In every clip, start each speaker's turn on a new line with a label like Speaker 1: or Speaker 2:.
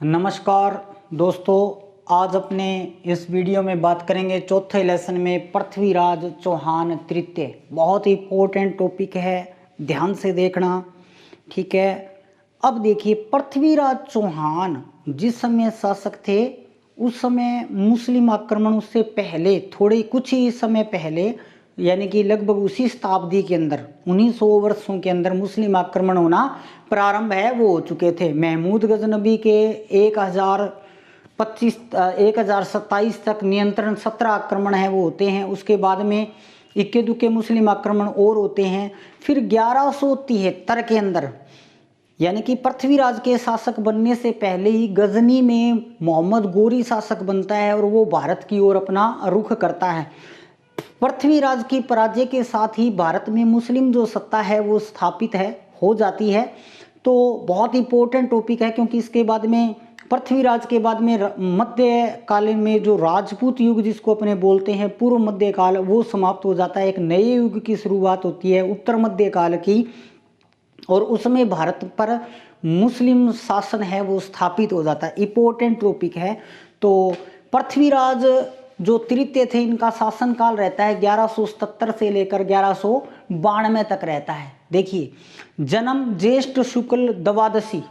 Speaker 1: नमस्कार दोस्तों, आज अपने इस वीडियो में बात करेंगे चौथे लेसन में पृथ्वीराज चौहान तृतीय। बहुत ही इम्पोर्टेंट टॉपिक है, ध्यान से देखना, ठीक है। अब देखिए, पृथ्वीराज चौहान जिस समय शासक थे उस समय मुस्लिम आक्रमण उससे पहले थोड़े कुछ ही समय पहले, यानी कि लगभग उसी शताब्दी के अंदर 1900 वर्षों के अंदर मुस्लिम आक्रमण होना प्रारंभ है वो हो चुके थे। महमूद गजनबी के 1027 तक नियंत्रण 17 आक्रमण है वो होते हैं। उसके बाद में इक्के दुक्के मुस्लिम आक्रमण और होते हैं। फिर 1173 के अंदर, यानी कि पृथ्वीराज के शासक बनने से पहले ही गजनी में मोहम्मद गोरी शासक बनता है और वो भारत की ओर अपना रुख करता है। पृथ्वीराज की पराजय के साथ ही भारत में मुस्लिम जो सत्ता है वो स्थापित हो जाती है। तो बहुत इंपॉर्टेंट टॉपिक है, क्योंकि इसके बाद में पृथ्वीराज के बाद में मध्यकालीन में जो राजपूत युग जिसको अपने बोलते हैं पूर्व मध्यकाल, वो समाप्त हो जाता है। एक नए युग की शुरुआत होती है उत्तर मध्यकाल की, और उसमें भारत पर मुस्लिम शासन है वो स्थापित हो जाता है। इंपॉर्टेंट टॉपिक है। तो पृथ्वीराज जो तृतीय थे, इनका शासनकाल रहता है 1177 से लेकर 1192 तक रहता है। देखिए, जन्म ज्येष्ठ शुक्ल द्वादशी,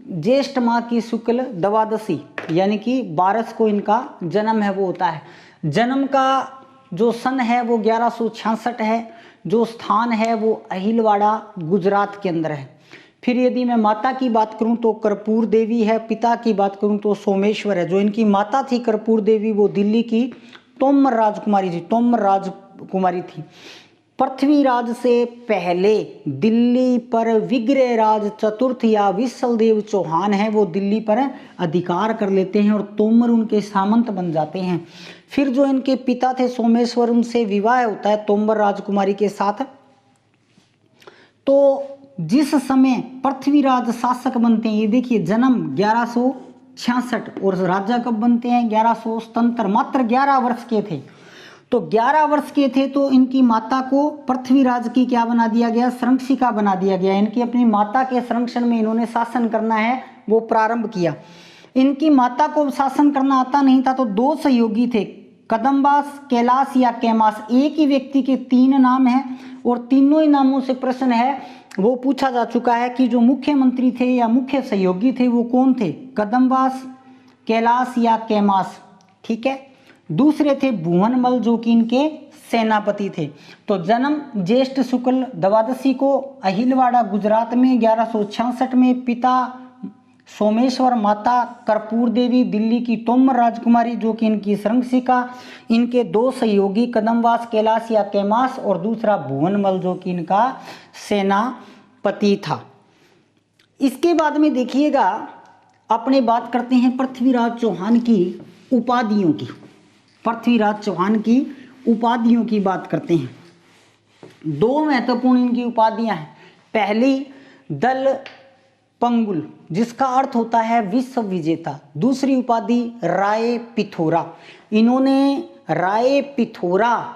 Speaker 1: ज्येष्ठ माह की शुक्ल द्वादशी यानी कि 12 को इनका जन्म है वो होता है। जन्म का जो सन है वो 1166 है। जो स्थान है वो अहिलवाड़ा गुजरात के अंदर है। फिर यदि मैं माता की बात करूं तो कर्पूर देवी है, पिता की बात करूं तो सोमेश्वर है। जो इनकी माता थी कर्पूर देवी, वो दिल्ली की तोमर राजकुमारी थी। पृथ्वीराज से पहले दिल्ली पर विग्रहराज चतुर्थ या विशलदेव चौहान है वो दिल्ली पर अधिकार कर लेते हैं और तोमर उनके सामंत बन जाते हैं। फिर जो इनके पिता थे सोमेश्वर, उनसे विवाह होता है तोमर राजकुमारी के साथ। तो जिस समय पृथ्वीराज शासक बनते हैं, ये देखिए, जन्म 1166 और राजा कब बनते हैं 1177, मात्र 11 वर्ष के थे। तो 11 वर्ष के थे तो इनकी माता को पृथ्वीराज की क्या बना दिया गया, संरक्षिका बना दिया गया। इनकी अपनी माता के संरक्षण में इन्होंने शासन करना है वो प्रारंभ किया। इनकी माता को शासन करना आता नहीं था, तो 2 सहयोगी थे, कदम्बास, कैलाश या कैमास। एक ही व्यक्ति के 3 नाम हैं और तीनों ही नामों से प्रश्न है वो पूछा जा चुका है कि जो मुख्यमंत्री थे या मुख्य सहयोगी थे वो कौन थे, कदम्बास, कैलाश या कैमास, ठीक है। दूसरे थे भुवनमल, जो कि इनके सेनापति थे। तो जन्म ज्येष्ठ शुक्ल द्वादशी को अहिलवाड़ा गुजरात में 1166 में, पिता सोमेश्वर, माता कर्पूर देवी दिल्ली की तोमर राजकुमारी जो कि इनकी संरक्षिका। इनके 2 सहयोगी कदम्बास, कैलाश या कैमास, और दूसरा भुवनमल जो कि इनका सेनापति था। इसके बाद में देखिएगा, अपने बात करते हैं पृथ्वीराज चौहान की उपाधियों की। पृथ्वीराज चौहान की उपाधियों की बात करते हैं। 2 महत्वपूर्ण इनकी उपाधियां हैं। पहली, दल पंगुल, जिसका अर्थ होता है विश्व विजेता। दूसरी उपाधि राय पिथोरा। इन्होंने राय पिथोरा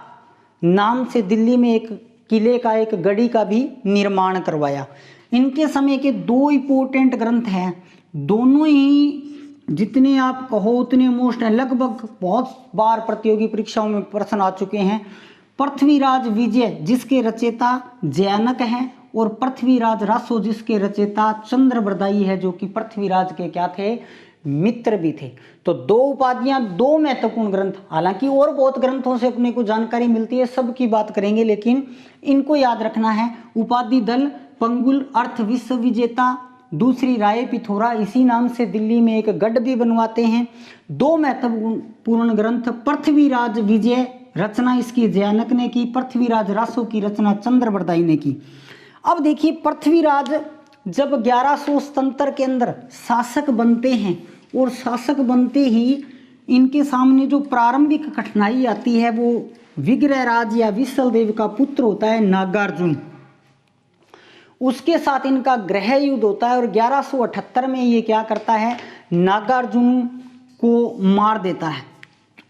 Speaker 1: नाम से दिल्ली में एक किले का, एक गढ़ी का भी निर्माण करवाया। इनके समय के 2 इंपॉर्टेंट ग्रंथ हैं, दोनों ही जितने आप कहो उतने मोस्ट हैं, लगभग बहुत बार प्रतियोगी परीक्षाओं में प्रश्न आ चुके हैं। पृथ्वीराज विजय जिसके रचयिता जयानक हैं, और पृथ्वीराज रासो जिसके रचयिता चंद्रबरदाई है, जो कि पृथ्वीराज के क्या थे, मित्र भी थे। तो 2 उपाधियां, 2 महत्वपूर्ण ग्रंथ। हालांकि और बहुत ग्रंथों से अपने को जानकारी मिलती है, सब की बात करेंगे, लेकिन इनको याद रखना है। उपाधि दल पंगुल, अर्थ विश्व विजेता। दूसरी राय पिथोरा, इसी नाम से दिल्ली में एक गढ़ भी बनवाते हैं। 2 महत्वपूर्ण ग्रंथ, पृथ्वीराज विजय रचना इसकी जयानक ने की, पृथ्वीराज रासो की रचना चंद्रबरदाई ने की। अब देखिए, पृथ्वीराज जब 1177 के अंदर शासक बनते हैं, और शासक बनते ही इनके सामने जो प्रारंभिक कठिनाई आती है वो विग्रहराज या विशलदेव का पुत्र होता है नागार्जुन, उसके साथ इनका गृह युद्ध होता है। और 1178 में ये क्या करता है, नागार्जुन को मार देता है।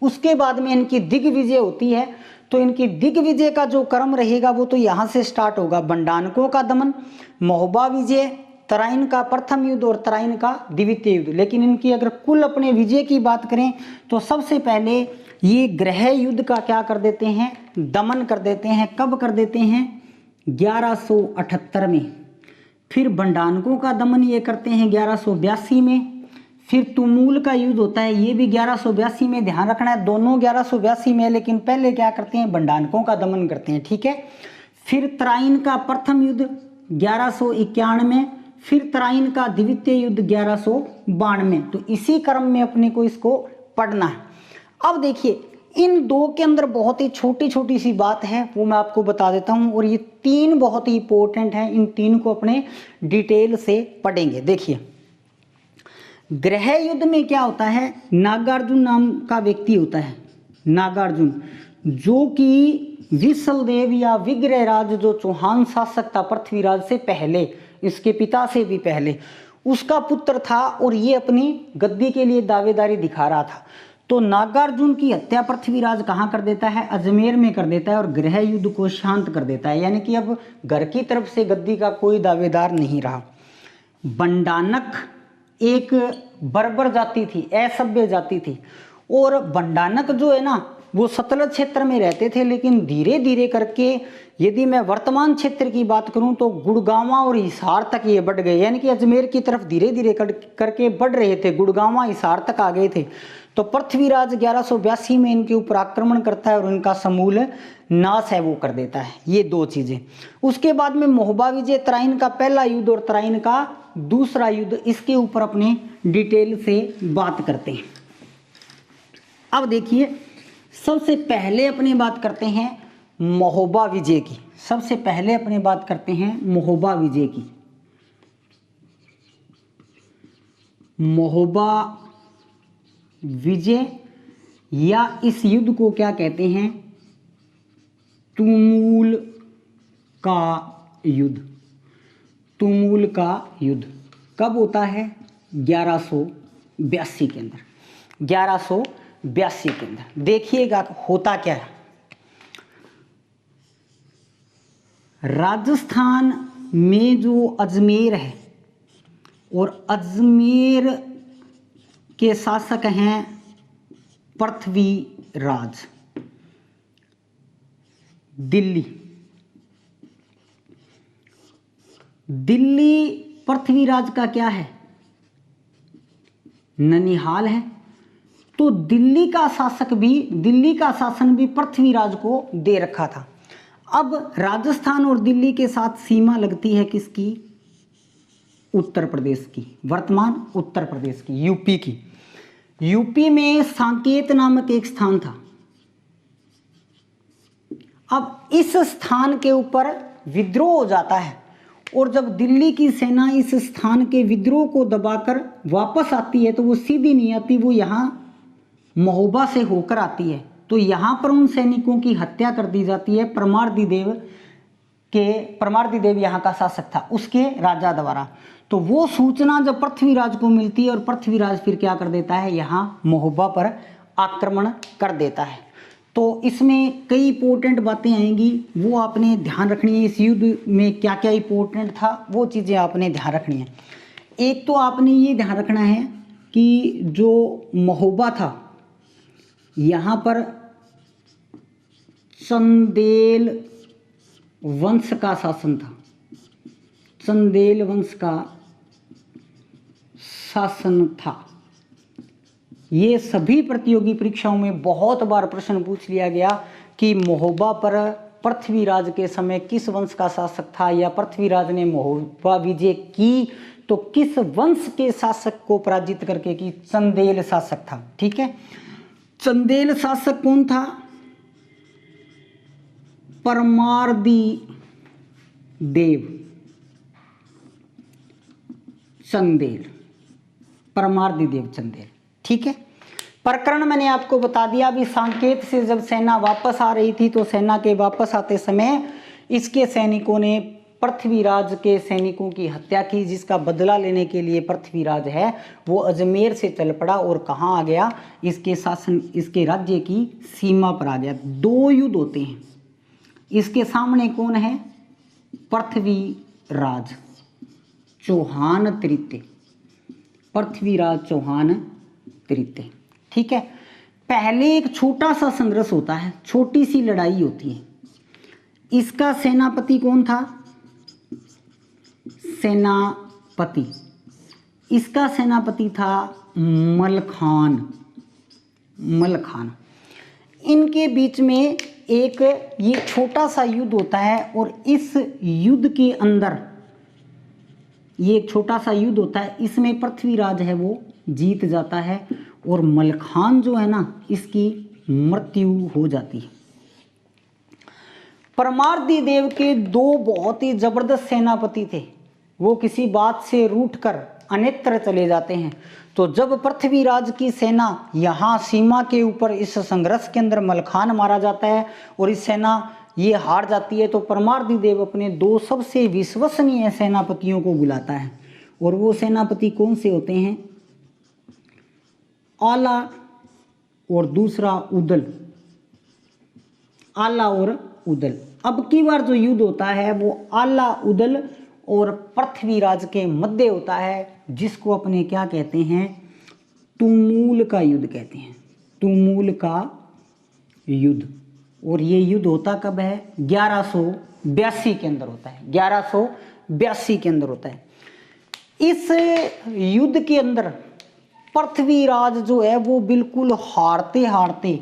Speaker 1: उसके बाद में इनकी दिग्विजय होती है। तो इनकी दिग्विजय का जो क्रम रहेगा वो तो यहाँ से स्टार्ट होगा। बंडानकों का दमन, महोबा विजय, तराइन का प्रथम युद्ध और तराइन का द्वितीय युद्ध। लेकिन इनकी अगर कुल अपने विजय की बात करें तो सबसे पहले ये गृह युद्ध का क्या कर देते हैं, दमन कर देते हैं। कब कर देते हैं, 1178 में। फिर बंडानकों का दमन ये करते हैं 1182 में। फिर तुमूल का युद्ध होता है, ये भी 1182 में। ध्यान रखना है दोनों 1182 में, लेकिन पहले क्या करते हैं, बंडानकों का दमन करते हैं, ठीक है। फिर तराइन का प्रथम युद्ध 1191 में। फिर तराइन का द्वितीय युद्ध 1192। तो इसी क्रम में अपने को इसको पढ़ना है। अब देखिए इन दो के अंदर बहुत ही छोटी छोटी सी बात है, वो मैं आपको बता देता हूं, और ये तीन बहुत ही इंपॉर्टेंट हैं। इन तीन को अपने डिटेल से पढ़ेंगे। देखिए गृह युद्ध में क्या होता है, नागार्जुन नाम का व्यक्ति होता है, नागार्जुन, जो कि विसलदेव या विग्रहराज जो चौहान शासक था पृथ्वीराज से पहले, इसके पिता से भी पहले, उसका पुत्र था। और ये अपनी गद्दी के लिए दावेदारी दिखा रहा था। तो नागार्जुन की हत्या पृथ्वीराज कहाँ कर देता है, अजमेर में कर देता है, और गृह युद्ध को शांत कर देता है। यानी कि अब घर की तरफ से गद्दी का कोई दावेदार नहीं रहा। बंडानक एक बर्बर जाति थी, असभ्य जाति थी। और बंडानक जो है ना, वो सतलज क्षेत्र में रहते थे, लेकिन धीरे धीरे करके, यदि मैं वर्तमान क्षेत्र की बात करूं तो गुड़गांवा और हिसार तक ये बढ़ गए। यानी कि अजमेर की तरफ धीरे धीरे करके बढ़ रहे थे, गुड़गांवा हिसार तक आ गए थे। तो पृथ्वीराज 1182 में इनके ऊपर आक्रमण करता है और इनका समूल नाश है वो कर देता है। ये दो चीजें। उसके बाद में महोबा विजय, तराइन का पहला युद्ध और तराइन का दूसरा युद्ध, इसके ऊपर अपने डिटेल से बात करते हैं। अब देखिए सबसे पहले अपने बात करते हैं महोबा विजय की। सबसे पहले अपने बात करते हैं महोबा विजय की। महोबा विजय या इस युद्ध को क्या कहते हैं, तुमूल का युद्ध। तुमूल का युद्ध कब होता है, 1182 के अंदर। 1182 के अंदर देखिएगा होता क्या है। राजस्थान में जो अजमेर है, और अजमेर के शासक हैं पृथ्वीराज। दिल्ली पृथ्वीराज का क्या है, ननिहाल है। तो दिल्ली का शासन भी पृथ्वीराज को दे रखा था। अब राजस्थान और दिल्ली के साथ सीमा लगती है किसकी, उत्तर प्रदेश की, वर्तमान उत्तर प्रदेश की, यूपी की। यूपी में सांकेत नामक एक स्थान था। अब इस स्थान के ऊपर विद्रोह हो जाता है, और जब दिल्ली की सेना इस स्थान के विद्रोह को दबाकर वापस आती है, तो वो सीधी नहीं आती, वो यहाँ महोबा से होकर आती है। तो यहाँ पर उन सैनिकों की हत्या कर दी जाती है परमार्दी यहाँ का शासक था, उसके राजा द्वारा। तो वो सूचना जब पृथ्वीराज को मिलती है, और पृथ्वीराज फिर क्या कर देता है, यहाँ महोबा पर आक्रमण कर देता है। तो इसमें कई इंपॉर्टेंट बातें आएंगी, वो आपने ध्यान रखनी है। इस युद्ध में क्या क्या इंपॉर्टेंट था, वो चीज़ें आपने ध्यान रखनी है। एक तो आपने ये ध्यान रखना है कि जो महोबा था, यहाँ पर चंदेल वंश का शासन था। चंदेल वंश का शासन था। ये सभी प्रतियोगी परीक्षाओं में बहुत बार प्रश्न पूछ लिया गया कि महोबा पर पृथ्वीराज के समय किस वंश का शासक था, या पृथ्वीराज ने महोबा विजय की तो किस वंश के शासक को पराजित करके की, चंदेल शासक था। ठीक है, चंदेल शासक कौन था, परमार्दी देव चंदेल, परमार्दी देव चंदेल। ठीक है, प्रकरण मैंने आपको बता दिया। अभी सांकेत से जब सेना वापस आ रही थी, तो सेना के वापस आते समय इसके सैनिकों ने पृथ्वीराज के सैनिकों की हत्या की, जिसका बदला लेने के लिए पृथ्वीराज है वो अजमेर से चल पड़ा और कहाँ आ गया, इसके शासन, इसके राज्य की सीमा पर आ गया। दो युद्ध होते हैं, इसके सामने कौन है, पृथ्वीराज, चौहान तृतीय, पृथ्वीराज चौहान तृतीय। ठीक है, पहले एक छोटा सा संघर्ष होता है, छोटी सी लड़ाई होती है। इसका सेनापति कौन था? सेनापति, इसका सेनापति था मलखान। मलखान, इनके बीच में एक ये छोटा सा युद्ध होता है और इस युद्ध के अंदर, ये एक छोटा सा युद्ध होता है, इसमें पृथ्वीराज है वो जीत जाता है और मलखान जो है ना, इसकी मृत्यु हो जाती है। परमार्दी देव के दो बहुत ही जबरदस्त सेनापति थे, वो किसी बात से रूठकर अन्यत्र चले जाते हैं। तो जब पृथ्वीराज की सेना यहाँ सीमा के ऊपर इस संघर्ष के अंदर मलखान मारा जाता है और इस सेना ये हार जाती है, तो परमार्दी देव अपने दो सबसे विश्वसनीय सेनापतियों को बुलाता है। और वो सेनापति कौन से होते हैं? आला और दूसरा उदल। आला और उदल। अब की बार जो युद्ध होता है वो आला उदल और पृथ्वीराज के मध्य होता है, जिसको अपने क्या कहते हैं? तुमूल का युद्ध कहते हैं। तुमूल का युद्ध। और ये युद्ध होता कब है? 1182 के अंदर होता है। 1182 के अंदर होता है। इस युद्ध के अंदर पृथ्वीराज जो है वो बिल्कुल हारते हारते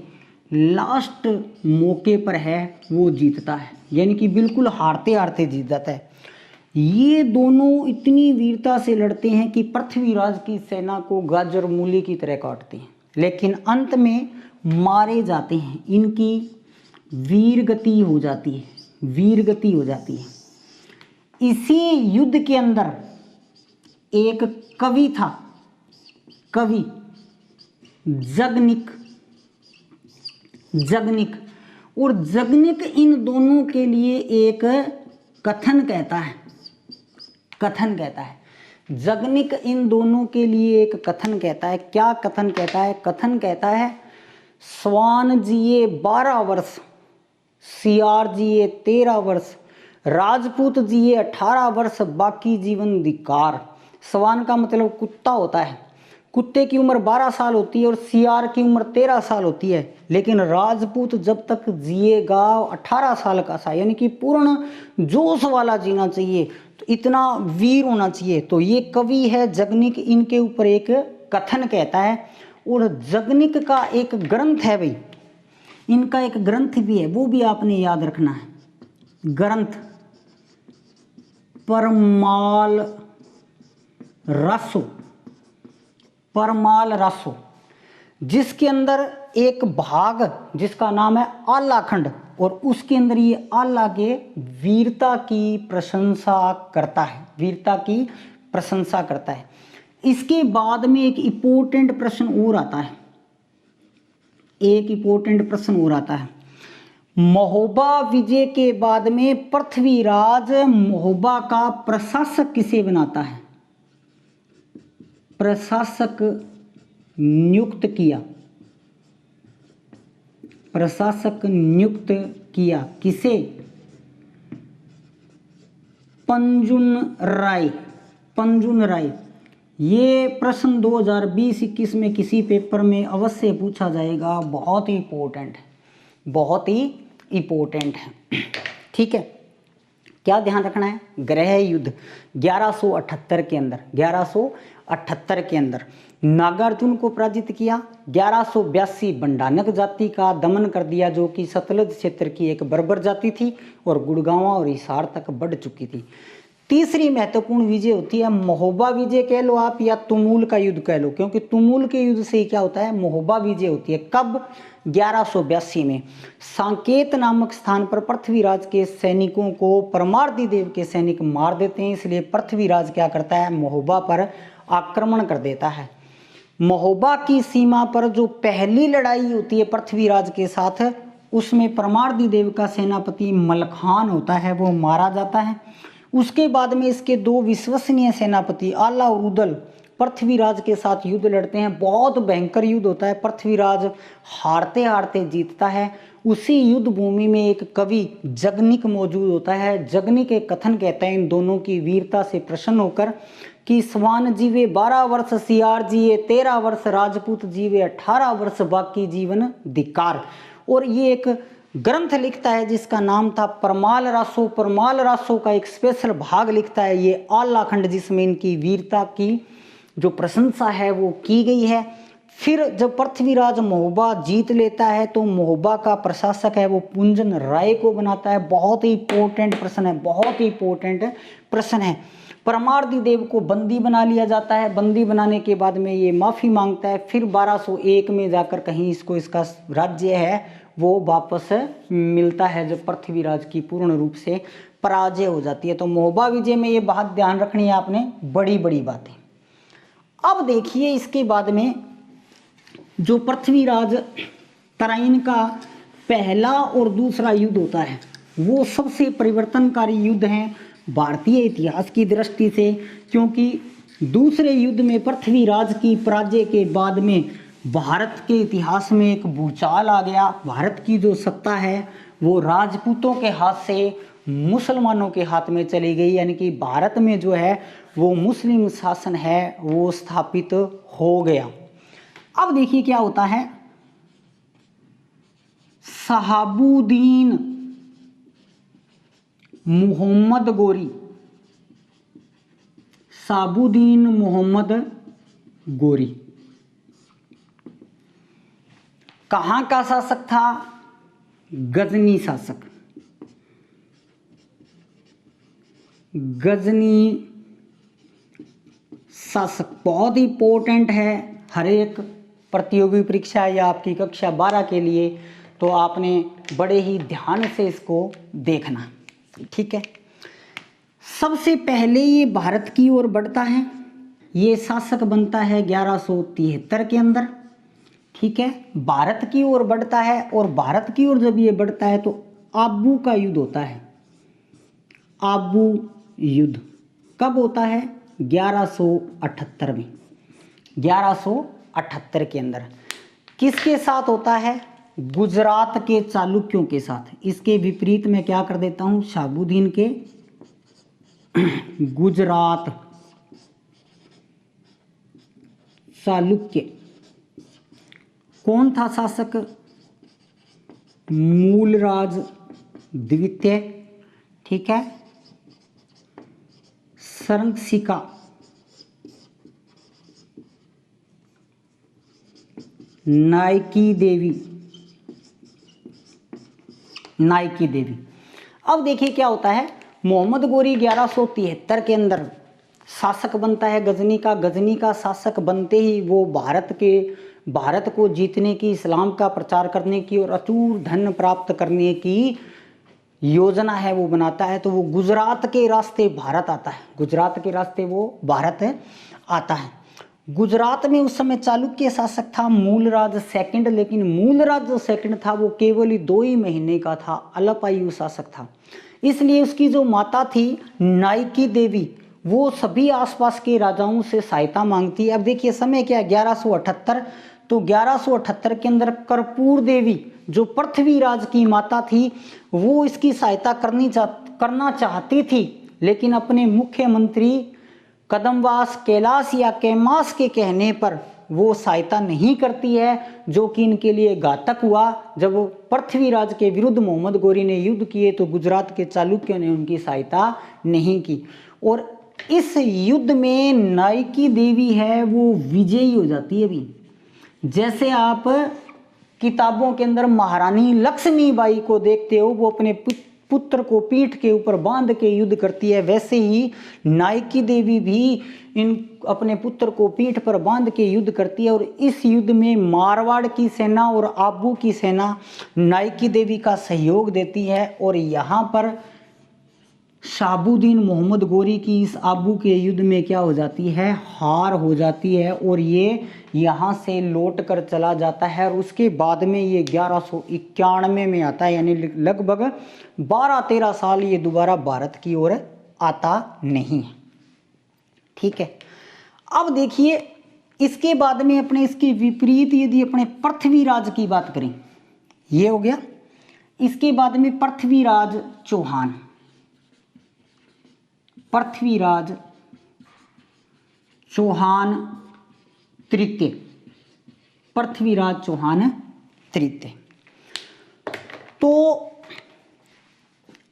Speaker 1: लास्ट मौके पर है वो जीतता है, यानी कि बिल्कुल हारते हारते जीत जाता है। ये दोनों इतनी वीरता से लड़ते हैं कि पृथ्वीराज की सेना को गाजर मूली की तरह काटते हैं, लेकिन अंत में मारे जाते हैं। इनकी वीरगति हो जाती है, वीरगति हो जाती है। इसी युद्ध के अंदर एक कवि था, कवि जगनिक। जगनिक, और जगनिक इन दोनों के लिए एक कथन कहता है। कथन कहता है जगनिक इन दोनों के लिए एक कथन कहता है। क्या कथन कहता है? कथन कहता है, स्वान जिए 12 वर्ष, सियार जिए 13 वर्ष, राजपूत जिए 18 वर्ष, बाकी जीवन धिक्कार। स्वान का मतलब कुत्ता होता है। कुत्ते की उम्र 12 साल होती है और सियार की उम्र 13 साल होती है, लेकिन राजपूत जब तक जिएगा 18 साल का सा, यानी कि पूर्ण जोश वाला जीना चाहिए, तो इतना वीर होना चाहिए। तो ये कवि है जगनिक, इनके ऊपर एक कथन कहता है। और जगनिक का एक ग्रंथ है भाई, इनका एक ग्रंथ भी है, वो भी आपने याद रखना है। ग्रंथ परमाल रसो, परमाल रसो, जिसके अंदर एक भाग जिसका नाम है आलाखंड, और उसके अंदर ये आला के वीरता की प्रशंसा करता है, वीरता की प्रशंसा करता है। इसके बाद में एक इम्पोर्टेंट प्रश्न और आता है, एक इम्पोर्टेंट प्रश्न और आता है। महोबा विजय के बाद में पृथ्वीराज महोबा का प्रशासक किसे बनाता है? प्रशासक नियुक्त किया, प्रशासक नियुक्त किया किसे? पंजुन राय। पंजुन राय। ये प्रश्न 2020-21 में किसी पेपर में अवश्य पूछा जाएगा, बहुत ही इम्पोर्टेंट है, बहुत ही इम्पोर्टेंट है। ठीक है, क्या ध्यान रखना है? ग्रह युद्ध 1178 के अंदर, 1178 के अंदर नागार्जुन को पराजित किया। 1182 बंडानक जाति का दमन कर दिया, जो कि सतलज क्षेत्र की एक बर्बर जाति थी और गुड़गांव और हिसार तक बढ़ चुकी थी। तीसरी महत्वपूर्ण विजय होती है महोबा विजय कह लो आप, या तुमूल का युद्ध कह लो, क्योंकि तुमूल के युद्ध से क्या होता है? महोबा विजय होती है। कब? 1182 में। सांकेत नामक स्थान पर पृथ्वीराज के सैनिकों को परमार्दी देव के सैनिक मार देते हैं, इसलिए पृथ्वीराज क्या करता है? महोबा पर आक्रमण कर देता है। महोबा की सीमा पर जो पहली लड़ाई होती है पृथ्वीराज के साथ, उसमें परमार्दी देव का सेनापति मलखान होता है, वो मारा जाता है। उसके बाद में इसके दो विश्वसनीय सेनापति आला और उदल पृथ्वीराज के साथ युद्ध लड़ते हैं। बहुत भयंकर युद्ध होता है, पृथ्वीराज हारते हारते जीतता है। उसी युद्ध भूमि में एक कवि जगनिक मौजूद होता है। जगनिक एक कथन कहता है इन दोनों की वीरता से प्रसन्न होकर कि स्वान जीवे 12 वर्ष सियार जिए, 13 वर्ष राजपूत जीवे, 18 वर्ष बाकी जीवन धिक्कार। और ये एक ग्रंथ लिखता है जिसका नाम था परमाल रासो। परमाल रासो का एक स्पेशल भाग लिखता है ये आलाखंड, जिसमें इनकी वीरता की जो प्रशंसा है वो की गई है। फिर जब पृथ्वीराज महोबा जीत लेता है तो महोबा का प्रशासक है वो पुंजन राय को बनाता है। बहुत ही इंपॉर्टेंट प्रश्न है, बहुत ही इंपॉर्टेंट प्रश्न है। परमार्दी देव को बंदी बना लिया जाता है। बंदी बनाने के बाद में ये माफ़ी मांगता है। फिर 1201 में जाकर कहीं इसको इसका राज्य है वो वापस मिलता है, जब पृथ्वीराज की पूर्ण रूप से पराजय हो जाती है। तो महोबा विजय में ये बात ध्यान रखनी है आपने, बड़ी बड़ी बातें। अब देखिए इसके बाद में जो पृथ्वीराज तराइन का पहला और दूसरा युद्ध होता है वो सबसे परिवर्तनकारी युद्ध है भारतीय इतिहास की दृष्टि से, क्योंकि दूसरे युद्ध में पृथ्वीराज की पराजय के बाद में भारत के इतिहास में एक भूचाल आ गया। भारत की जो सत्ता है वो राजपूतों के हाथ से मुसलमानों के हाथ में चली गई, यानी कि भारत में जो है वो मुस्लिम शासन है वो स्थापित हो गया। अब देखिए क्या होता है, शहाबुद्दीन मोहम्मद गोरी, शहाबुद्दीन मोहम्मद गोरी कहां का शासक था? गजनी शासक। गजनी शासक बहुत ही इंपॉर्टेंट है हर एक प्रतियोगी परीक्षा या आपकी कक्षा 12 के लिए, तो आपने बड़े ही ध्यान से इसको देखना, ठीक है। सबसे पहले ये भारत की ओर बढ़ता है, ये शासक बनता है 1173 के अंदर, ठीक है। भारत की ओर बढ़ता है और भारत की ओर जब ये बढ़ता है तो आबू का युद्ध होता है। आबू युद्ध कब होता है? 1178 में, 1178 के अंदर। किसके साथ होता है? गुजरात के चालुक्यों के साथ। इसके विपरीत में क्या कर देता हूं, शहाबुद्दीन के गुजरात चालुक्य। कौन था शासक? मूलराज द्वितीय, ठीक है। संरक्षिका नायकी देवी, नायकी देवी। अब देखिए क्या होता है, मोहम्मद गोरी 1173 के अंदर शासक बनता है गजनी का। गजनी का शासक बनते ही वो भारत को जीतने की, इस्लाम का प्रचार करने की और अचूर धन प्राप्त करने की योजना है वो बनाता है। तो वो गुजरात के रास्ते भारत आता है, गुजरात के रास्ते वो भारत आता है। गुजरात में उस समय चालुक्य शासक था मूलराज सेकंड, लेकिन मूलराज जो सेकंड था वो केवल ही 2 ही महीने का था, अल्पायु शासक था। इसलिए उसकी जो माता थी नायकी देवी, वो सभी आसपास के राजाओं से सहायता मांगती है। अब देखिए समय क्या है, 1178, तो 1178 के अंदर कर्पूर देवी जो पृथ्वीराज की माता थी वो इसकी सहायता करना चाहती थी, लेकिन अपने मुख्यमंत्री कदमवास कैलाश या कैमास के कहने पर वो सहायता नहीं करती है, जो कि इनके लिए घातक हुआ। जब पृथ्वीराज के विरुद्ध मोहम्मद गोरी ने युद्ध किए तो गुजरात के चालुक्यों ने उनकी सहायता नहीं की, और इस युद्ध में नायकी देवी है वो विजयी हो जाती है। भी जैसे आप किताबों के अंदर महारानी लक्ष्मीबाई को देखते हो, वो अपने पुत्र को पीठ के ऊपर बांध के युद्ध करती है, वैसे ही नायकी देवी भी अपने पुत्र को पीठ पर बांध के युद्ध करती है। और इस युद्ध में मारवाड़ की सेना और आबू की सेना नायकी देवी का सहयोग देती है, और यहाँ पर शहाबुद्दीन मोहम्मद गोरी की इस आबू के युद्ध में क्या हो जाती है, हार हो जाती है, और ये यहाँ से लौट कर चला जाता है। और उसके बाद में ये 1191 में आता है, यानी लगभग 12-13 साल ये दोबारा भारत की ओर आता नहीं है, ठीक है। अब देखिए इसके बाद में अपने इसके विपरीत यदि अपने पृथ्वीराज की बात करें, ये हो गया। इसके बाद में पृथ्वीराज चौहान, पृथ्वीराज चौहान तृतीय, पृथ्वीराज चौहान तृतीय। तो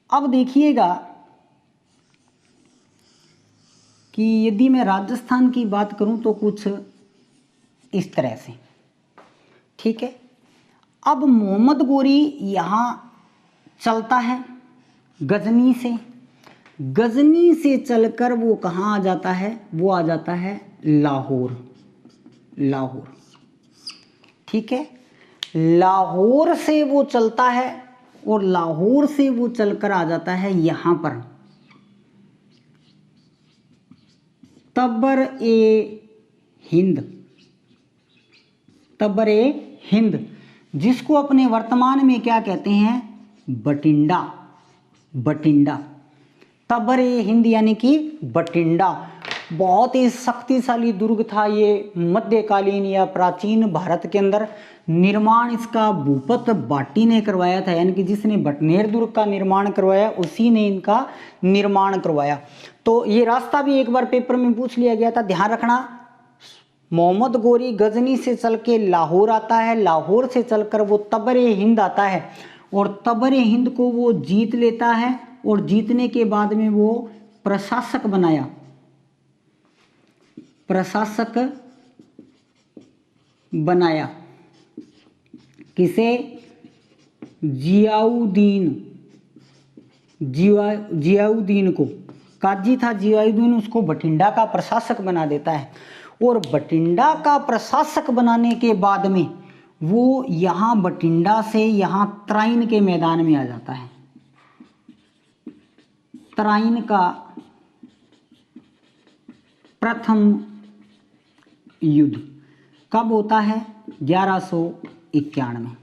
Speaker 1: अब देखिएगा कि यदि मैं राजस्थान की बात करूं तो कुछ इस तरह से, ठीक है। अब मोहम्मद गोरी यहाँ चलता है गजनी से, गजनी से चलकर वो कहाँ आ जाता है, वो आ जाता है लाहौर, लाहौर, ठीक है। लाहौर से वो चलता है और लाहौर से वो चलकर आ जाता है यहाँ पर तबर ए हिंद, तबर ए हिंद, जिसको अपने वर्तमान में क्या कहते हैं, बठिंडा, बठिंडा, तबर ए हिंद यानी कि बठिंडा। बहुत ही शक्तिशाली दुर्ग था ये मध्यकालीन या प्राचीन भारत के अंदर। निर्माण इसका भूपत भाटी ने करवाया था, यानी कि जिसने बटनेर दुर्ग का निर्माण करवाया उसी ने इनका निर्माण करवाया। तो ये रास्ता भी एक बार पेपर में पूछ लिया गया था, ध्यान रखना। मोहम्मद गोरी गजनी से चल के लाहौर आता है, लाहौर से चलकर वो तबर-ए हिंद आता है और तबर-ए हिंद को वो जीत लेता है और जीतने के बाद में वो प्रशासक बनाया, प्रशासक बनाया किसे, जियाउद्दीन, जियाउद्दीन को। काजी था जियाउद्दीन, उसको बठिंडा का प्रशासक बना देता है और बठिंडा का प्रशासक बनाने के बाद में वो यहाँ बठिंडा से यहाँ तराइन के मैदान में आ जाता है। तराइन का प्रथम युद्ध कब होता है, 1191।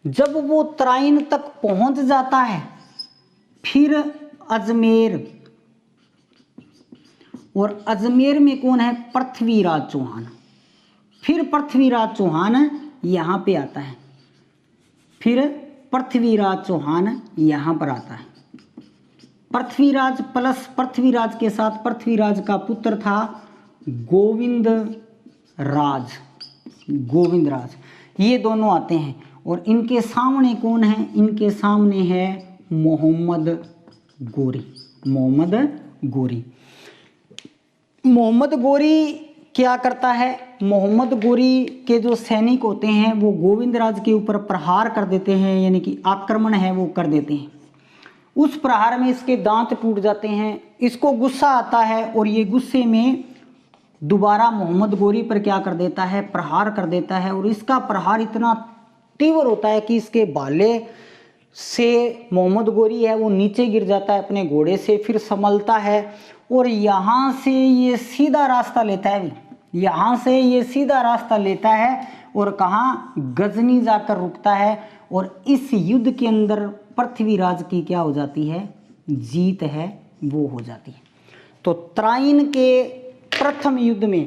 Speaker 1: जब वो तराइन तक पहुंच जाता है फिर अजमेर, और अजमेर में कौन है, पृथ्वीराज चौहान। फिर पृथ्वीराज चौहान यहाँ पे आता है, फिर पृथ्वीराज चौहान यहाँ पर आता है। पृथ्वीराज प्लस पृथ्वीराज के साथ पृथ्वीराज का पुत्र था गोविंद राज, गोविंद राज, ये दोनों आते हैं और इनके सामने कौन है, इनके सामने है मोहम्मद गोरी, मोहम्मद गोरी। मोहम्मद गोरी क्या करता है, मोहम्मद गोरी के जो सैनिक होते हैं वो गोविंद राज के ऊपर प्रहार कर देते हैं, यानी कि आक्रमण है वो कर देते हैं। उस प्रहार में इसके दांत टूट जाते हैं, इसको गुस्सा आता है और ये गुस्से में दोबारा मोहम्मद गोरी पर क्या कर देता है, प्रहार कर देता है। और इसका प्रहार इतना तीव्र होता है कि इसके भाले से मोहम्मद गोरी है वो नीचे गिर जाता है अपने घोड़े से, फिर संभलता है और यहाँ से ये सीधा रास्ता लेता है, यहाँ से ये सीधा रास्ता लेता है और कहाँ, गजनी जाकर रुकता है। और इस युद्ध के अंदर पृथ्वीराज की क्या हो जाती है, जीत है वो हो जाती है। तो तराइन के प्रथम युद्ध में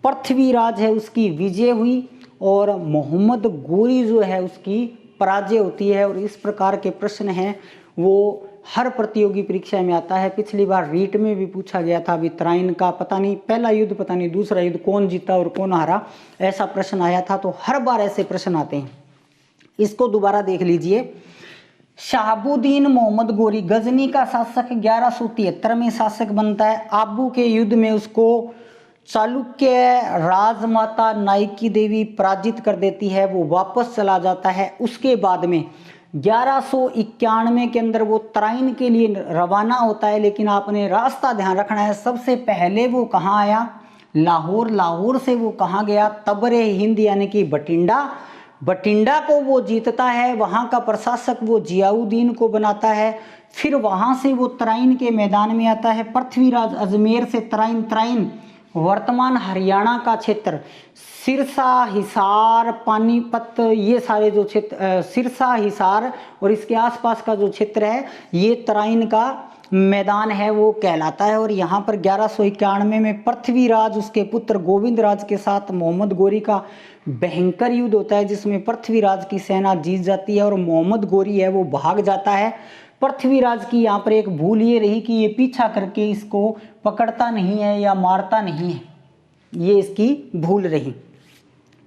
Speaker 1: पृथ्वीराज है उसकी विजय हुई और मोहम्मद गोरी जो है उसकी पराजय होती है। और इस प्रकार के प्रश्न हैं वो हर प्रतियोगी परीक्षा में आता है। पिछली बार रीट में भी पूछा गया था, अभी तराइन का पता नहीं पहला युद्ध पता नहीं दूसरा युद्ध कौन जीता और कौन हारा, ऐसा प्रश्न आया था। तो हर बार ऐसे प्रश्न आते हैं, इसको दोबारा देख लीजिए। शहाबुद्दीन मोहम्मद गोरी गजनी का शासक 1173 में शासक बनता है। आबू के युद्ध में उसको चालुक्य राजमाता नायकी देवी पराजित कर देती है, वो वापस चला जाता है। उसके बाद में 1191 के अंदर वो तराइन के लिए रवाना होता है, लेकिन आपने रास्ता ध्यान रखना है। सबसे पहले वो कहाँ आया, लाहौर। लाहौर से वो कहाँ गया, तबर-ए हिंद यानी कि बठिंडा। बठिंडा को वो जीतता है, वहाँ का प्रशासक वो जियाउद्दीन को बनाता है। फिर वहाँ से वो तराइन के मैदान में आता है। पृथ्वीराज अजमेर से तराइन, तराइन वर्तमान हरियाणा का क्षेत्र, सिरसा, हिसार, पानीपत, ये सारे जो क्षेत्र, सिरसा, हिसार और इसके आसपास का जो क्षेत्र है ये तराइन का मैदान है वो कहलाता है। और यहाँ पर 1191 में पृथ्वीराज उसके पुत्र गोविंदराज के साथ मोहम्मद गोरी का भयंकर युद्ध होता है, जिसमें पृथ्वीराज की सेना जीत जाती है और मोहम्मद गोरी है वो भाग जाता है। पृथ्वीराज की यहाँ पर एक भूल ये रही कि ये पीछा करके इसको पकड़ता नहीं है या मारता नहीं है, ये इसकी भूल रही।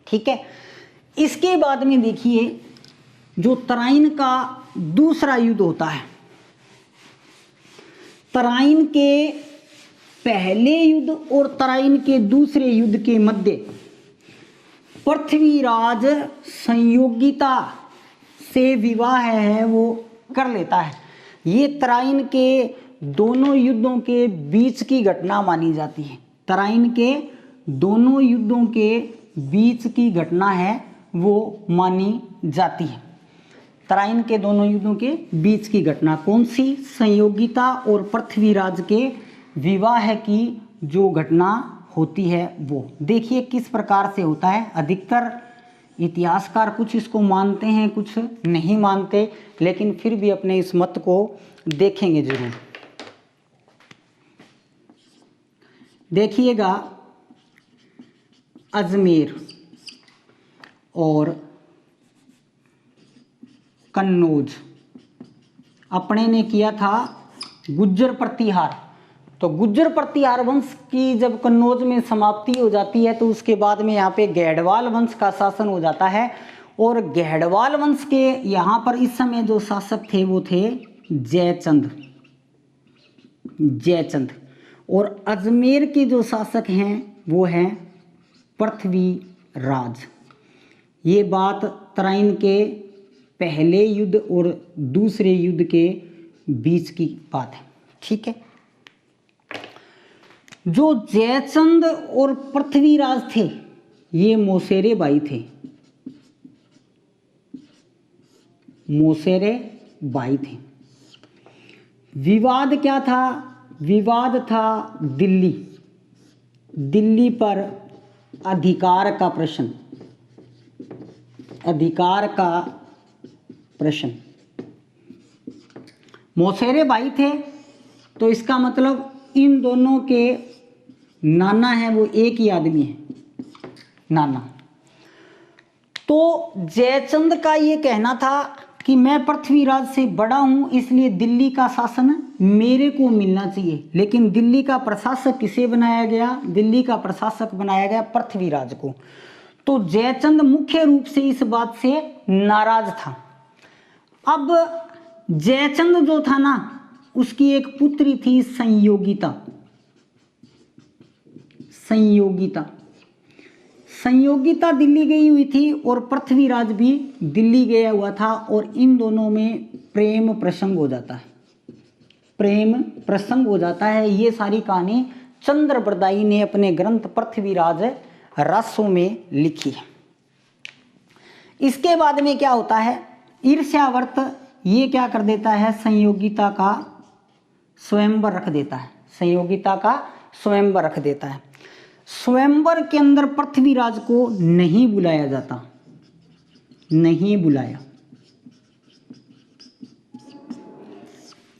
Speaker 1: ठीक है, इसके बाद में देखिए जो तराइन का दूसरा युद्ध होता है, तराइन के पहले युद्ध और तराइन के दूसरे युद्ध के मध्य पृथ्वीराज संयोगिता से विवाह है वो कर लेता है। ये तराइन के दोनों युद्धों के बीच की घटना मानी जाती है। तराइन के दोनों युद्धों के बीच की घटना है वो मानी जाती है। तराइन के दोनों युद्धों के बीच की घटना कौन सी? संयोगिता और पृथ्वीराज के विवाह की जो घटना होती है वो। देखिए किस प्रकार से होता है। अधिकतर इतिहासकार कुछ इसको मानते हैं, कुछ नहीं मानते, लेकिन फिर भी अपने इस मत को देखेंगे जरूर। देखिएगा, अजमेर और कन्नौज अपने ने किया था गुज्जर प्रतिहार। तो गुज्जर प्रतिहार वंश की जब कन्नौज में समाप्ति हो जाती है तो उसके बाद में यहाँ पे गैडवाल वंश का शासन हो जाता है। और गैडवाल वंश के यहाँ पर इस समय जो शासक थे वो थे जयचंद। और अजमेर के जो शासक हैं वो हैं पृथ्वीराज। ये बात तराइन के पहले युद्ध और दूसरे युद्ध के बीच की बात है। ठीक है, जो जयचंद और पृथ्वीराज थे ये मौसेरे भाई थे। मौसेरे भाई थे। विवाद क्या था? विवाद था दिल्ली पर अधिकार का प्रश्न। अधिकार का प्रश्न। मौसेरे भाई थे तो इसका मतलब इन दोनों के नाना हैं वो एक ही आदमी है, नाना। तो जयचंद का ये कहना था कि मैं पृथ्वीराज से बड़ा हूं, इसलिए दिल्ली का शासन मेरे को मिलना चाहिए। लेकिन दिल्ली का प्रशासक किसे बनाया गया? दिल्ली का प्रशासक बनाया गया पृथ्वीराज को। तो जयचंद मुख्य रूप से इस बात से नाराज था। अब जयचंद जो था ना, उसकी एक पुत्री थी संयोगिता। संयोगिता दिल्ली गई हुई थी और पृथ्वीराज भी दिल्ली गया हुआ था और इन दोनों में प्रेम प्रसंग हो जाता है। ये सारी कहानी चंद्रबरदाई ने अपने ग्रंथ पृथ्वीराज रासों में लिखी है। इसके बाद में क्या होता है? ईर्ष्यावर्त ये क्या कर देता है? संयोगिता का स्वयंवर रख देता है। स्वयंवर के अंदर पृथ्वीराज को नहीं बुलाया जाता,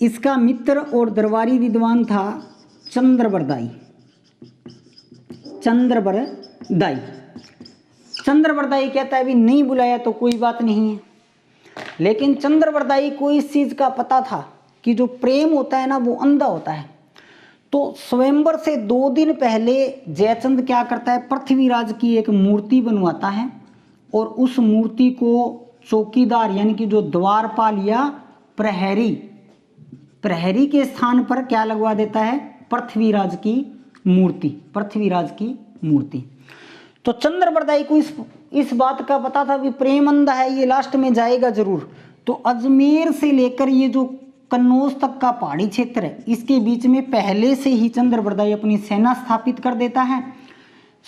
Speaker 1: इसका मित्र और दरबारी विद्वान था चंद्रबरदाई। चंद्रबरदाई कहता है भी नहीं बुलाया तो कोई बात नहीं है। लेकिन चंद्रबरदाई को इस चीज का पता था कि जो प्रेम होता है ना वो अंधा होता है। तो स्वयंवर से 2 दिन पहले जयचंद क्या करता है? पृथ्वीराज की एक मूर्ति बनवाता है और उस मूर्ति को चौकीदार यानी कि जो द्वारपाल या प्रहरी के स्थान पर क्या लगवा देता है? पृथ्वीराज की मूर्ति। तो चंद्रबरदाई को इस बात का पता था कि प्रेम अंधा है, ये लास्ट में जाएगा जरूर। तो अजमेर से लेकर ये जो कन्नौज तक का पहाड़ी क्षेत्र है, इसके बीच में पहले से ही चंद्रबरदाई अपनी सेना स्थापित कर देता है।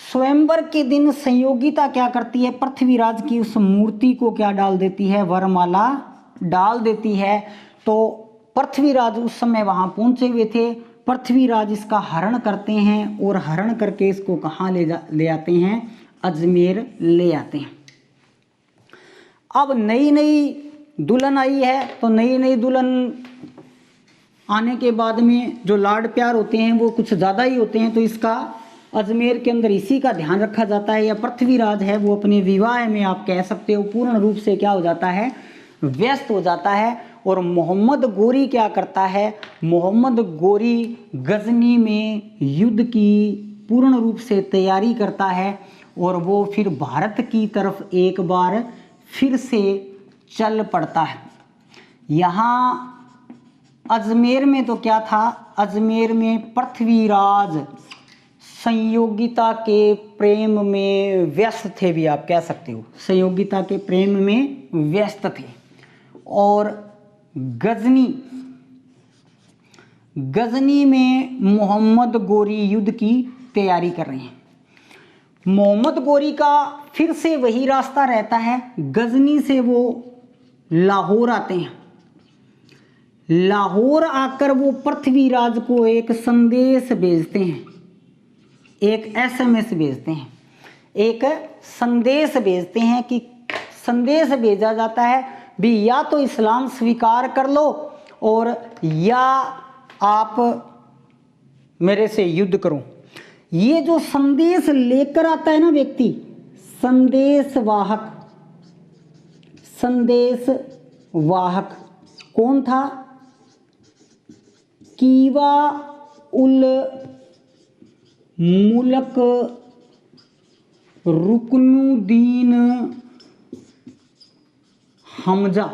Speaker 1: स्वयंवर के दिन संयोगिता क्या करती है? पृथ्वीराज की उस मूर्ति को क्या डाल देती है? वरमाला डाल देती है। तो पृथ्वीराज उस समय वहां पहुंचे हुए थे। पृथ्वीराज इसका हरण करते हैं और हरण करके इसको कहाँ ले आते हैं? अजमेर ले आते हैं। अब नई दुल्हन आई है तो नई दुल्हन आने के बाद में जो लाड प्यार होते हैं वो कुछ ज़्यादा ही होते हैं, तो इसका अजमेर के अंदर इसी का ध्यान रखा जाता है। या पृथ्वीराज है वो अपने विवाह में आप कह सकते हो पूर्ण रूप से क्या हो जाता है, व्यस्त हो जाता है। और मोहम्मद गोरी क्या करता है, मोहम्मद गोरी गजनी में युद्ध की पूर्ण रूप से तैयारी करता है और वो फिर भारत की तरफ एक बार फिर से चल पड़ता है। यहाँ अजमेर में तो क्या था, अजमेर में पृथ्वीराज संयोगिता के प्रेम में व्यस्त थे, भी आप कह सकते हो संयोगिता के प्रेम में व्यस्त थे। और गजनी में मोहम्मद गोरी युद्ध की तैयारी कर रहे हैं। मोहम्मद गोरी का फिर से वही रास्ता रहता है, गजनी से वो लाहौर आते हैं। लाहौर आकर वो पृथ्वीराज को एक संदेश भेजते हैं, एक एसएमएस भेजते हैं, एक संदेश भेजते हैं कि संदेश भेजा जाता है भी या तो इस्लाम स्वीकार कर लो और या आप मेरे से युद्ध करो। ये जो संदेश लेकर आता है ना व्यक्ति, संदेशवाहक कौन था, कीवा उल मुल्क रुकनुद्दीन हमजा,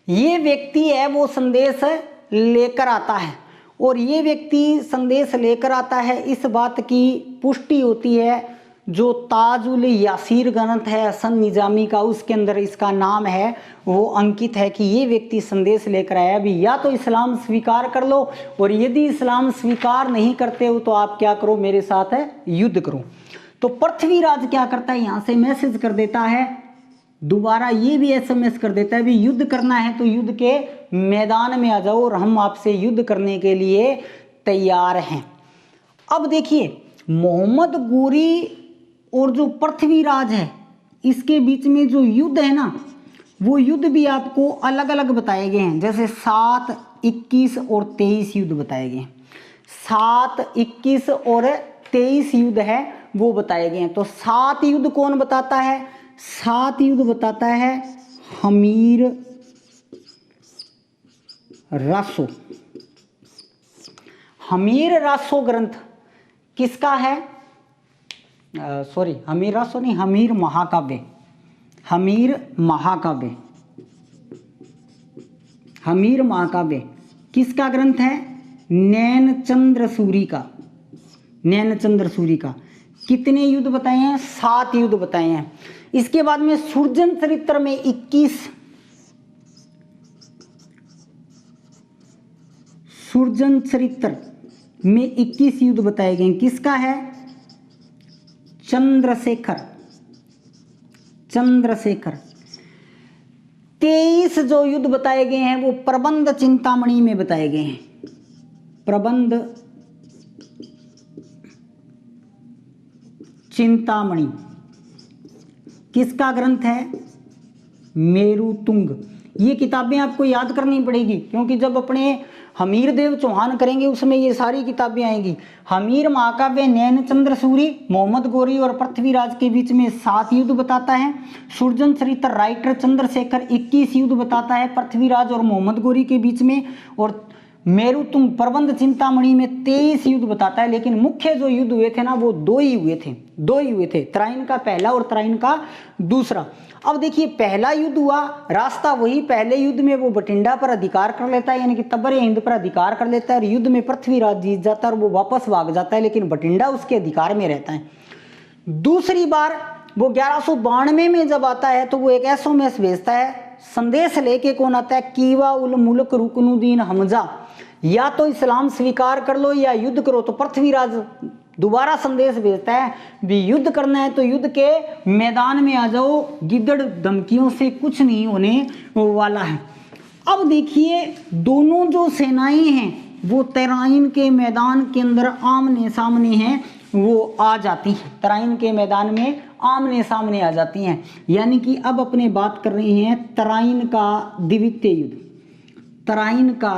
Speaker 1: ये व्यक्ति है वो संदेश लेकर आता है। और ये व्यक्ति संदेश लेकर आता है, इस बात की पुष्टि होती है जो ताजुल यासीर ग्रंथ है हसन निजामी का, उसके अंदर इसका नाम है वो अंकित है कि ये व्यक्ति संदेश लेकर आया भी या तो इस्लाम स्वीकार कर लो और यदि इस्लाम स्वीकार नहीं करते हो तो आप क्या करो, मेरे साथ युद्ध करो। तो पृथ्वीराज क्या करता है, यहाँ से मैसेज कर देता है, दोबारा ये भी एसएमएस कर देता है भी युद्ध करना है तो युद्ध के मैदान में आ जाओ और हम आपसे युद्ध करने के लिए तैयार हैं। अब देखिए मोहम्मद गोरी और जो पृथ्वीराज है इसके बीच में जो युद्ध है ना, वो युद्ध भी आपको अलग अलग बताए गए हैं। जैसे 7, 21 और 23 युद्ध बताए गए हैं। 7, 21 और 23 युद्ध है वो बताए गए हैं। तो 7 युद्ध कौन बताता है, 7 युद्ध बताता है हमीर रासो। हमीर रासो ग्रंथ किसका है, हमीर रासो नहीं, हमीर महाकाव्य। हमीर महाकाव्य किसका ग्रंथ है, नैनचंद्र सूरी का। कितने युद्ध बताए हैं, 7 युद्ध बताए हैं। इसके बाद में सुरजन चरित्र में 21 युद्ध बताए गए हैं। किसका है, चंद्रशेखर। 23 जो युद्ध बताए गए हैं वो प्रबंध चिंतामणि में बताए गए हैं। प्रबंध चिंतामणि किसका ग्रंथ है, मेरुतुंग। ये किताबें आपको याद करनी पड़ेगी क्योंकि जब अपने हमीर देव चौहान करेंगे उसमें ये सारी किताबें आएंगी। हमीर महाकाव्य नैनचंद्र सूरी, मोहम्मद गोरी और पृथ्वीराज के बीच में 7 युद्ध बताता है। सुरजन चरित्र राइटर चंद्रशेखर 21 युद्ध बताता है पृथ्वीराज और मोहम्मद गोरी के बीच में। और मेरुतुंग प्रबंध चिंतामणि में 23 युद्ध बताता है। लेकिन मुख्य जो युद्ध हुए थे ना वो 2 ही हुए थे, तराइन का पहला और तराइन का दूसरा। अब देखिए पहला युद्ध हुआ, रास्ता वही, पहले युद्ध में वो बठिंडा पर अधिकार कर लेता है, यानी कि तबरे हिंद पर अधिकार कर लेता है और युद्ध में पृथ्वीराज जीत जाता है और वो वापस भाग जाता है, लेकिन बठिंडा उसके अधिकार में रहता है। दूसरी बार वो 1192 में जब आता है तो वो एक एसएमएस भेजता है, संदेश लेके कौन आता है, कीवा उल मुल्क रुकनुद्दीन हमजा, या तो इस्लाम स्वीकार कर लो या युद्ध करो। तो पृथ्वीराज दोबारा संदेश भेजता है भी युद्ध करना है तो युद्ध के मैदान में आ जाओ, गिद्दड़ धमकियों से कुछ नहीं होने वाला है। अब देखिए दोनों जो सेनाएं हैं वो तराइन के मैदान के अंदर आमने सामने हैं, वो आ जाती हैं, तराइन के मैदान में आमने सामने आ जाती हैं। यानी कि अब अपने बात कर रहे हैं तराइन का द्वितीय युद्ध। तराइन का